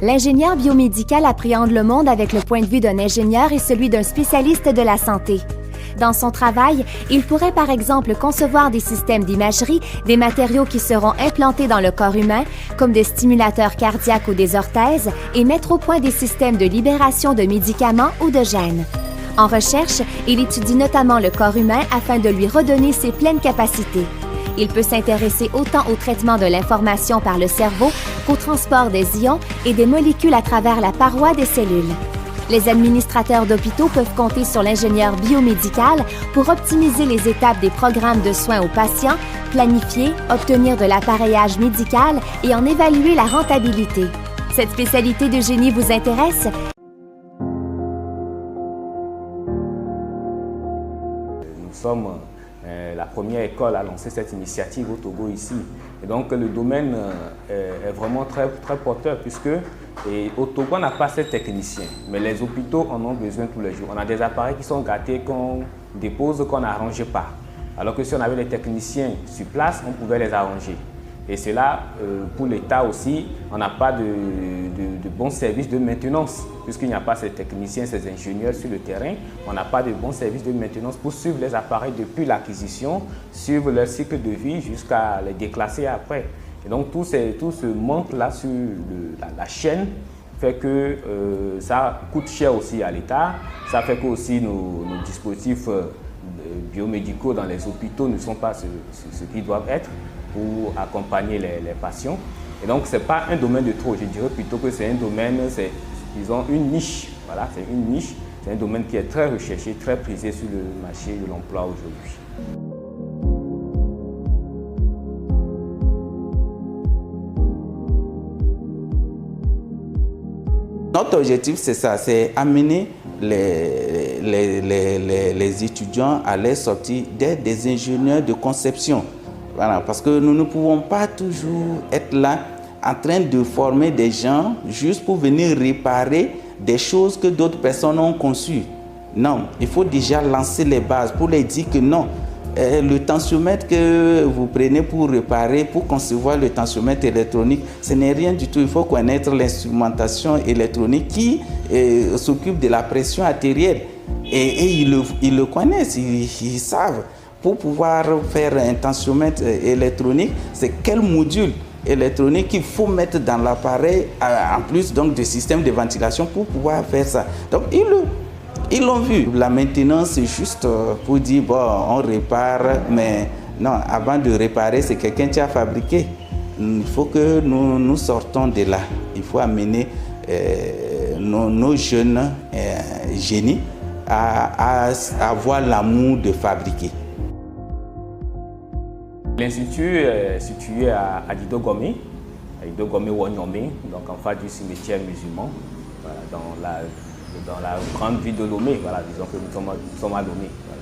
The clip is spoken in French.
L'ingénieur biomédical appréhende le monde avec le point de vue d'un ingénieur et celui d'un spécialiste de la santé. Dans son travail, il pourrait par exemple concevoir des systèmes d'imagerie, des matériaux qui seront implantés dans le corps humain, comme des stimulateurs cardiaques ou des orthèses, et mettre au point des systèmes de libération de médicaments ou de gènes. En recherche, il étudie notamment le corps humain afin de lui redonner ses pleines capacités. Il peut s'intéresser autant au traitement de l'information par le cerveau qu'au transport des ions et des molécules à travers la paroi des cellules. Les administrateurs d'hôpitaux peuvent compter sur l'ingénieur biomédical pour optimiser les étapes des programmes de soins aux patients, planifier, obtenir de l'appareillage médical et en évaluer la rentabilité. Cette spécialité de génie vous intéresse? Nous sommes la première école à lancer cette initiative au Togo ici. Et donc le domaine est vraiment très porteur puisque au Togo on n'a pas ces techniciens, mais les hôpitaux en ont besoin tous les jours. On a des appareils qui sont gâtés, qu'on dépose, qu'on n'arrange pas. Alors que si on avait des techniciens sur place, on pouvait les arranger. Et cela, pour l'État aussi, on n'a pas de bons services de maintenance, puisqu'il n'y a pas ces techniciens, ces ingénieurs sur le terrain. On n'a pas de bons services de maintenance pour suivre les appareils depuis l'acquisition, suivre leur cycle de vie jusqu'à les déclasser après. Et donc tout ce manque-là sur la chaîne fait que ça coûte cher aussi à l'État. Ça fait que aussi nos dispositifs biomédicaux dans les hôpitaux ne sont pas ce qu'ils doivent être pour accompagner les patients. Et donc, ce n'est pas un domaine de trop. Je dirais plutôt que c'est un domaine, ils ont une niche. Voilà, c'est une niche. C'est un domaine qui est très recherché, très prisé sur le marché de l'emploi aujourd'hui. Notre objectif, c'est ça, c'est amener les étudiants à les sortir d'être des ingénieurs de conception. Voilà, parce que nous ne pouvons pas toujours être là en train de former des gens juste pour venir réparer des choses que d'autres personnes ont conçues. Non, il faut déjà lancer les bases pour les dire que non, le tensiomètre que vous prenez pour réparer, pour concevoir le tensiomètre électronique, ce n'est rien du tout. Il faut connaître l'instrumentation électronique qui s'occupe de la pression artérielle. Et ils le connaissent, ils savent. Pour pouvoir faire un tensiomètre électronique, c'est quel module électronique qu'il faut mettre dans l'appareil, en plus donc de système de ventilation pour pouvoir faire ça. Donc ils l'ont vu. La maintenance, c'est juste pour dire, bon, on répare, mais non, avant de réparer, c'est quelqu'un qui a fabriqué. Il faut que nous sortons de là. Il faut amener nos jeunes génies à avoir l'amour de fabriquer. L'institut est situé à Dido Gomé Wonyomé, donc en face du cimetière musulman, voilà, dans la grande ville de Lomé, voilà, disons que nous sommes à Lomé. Voilà.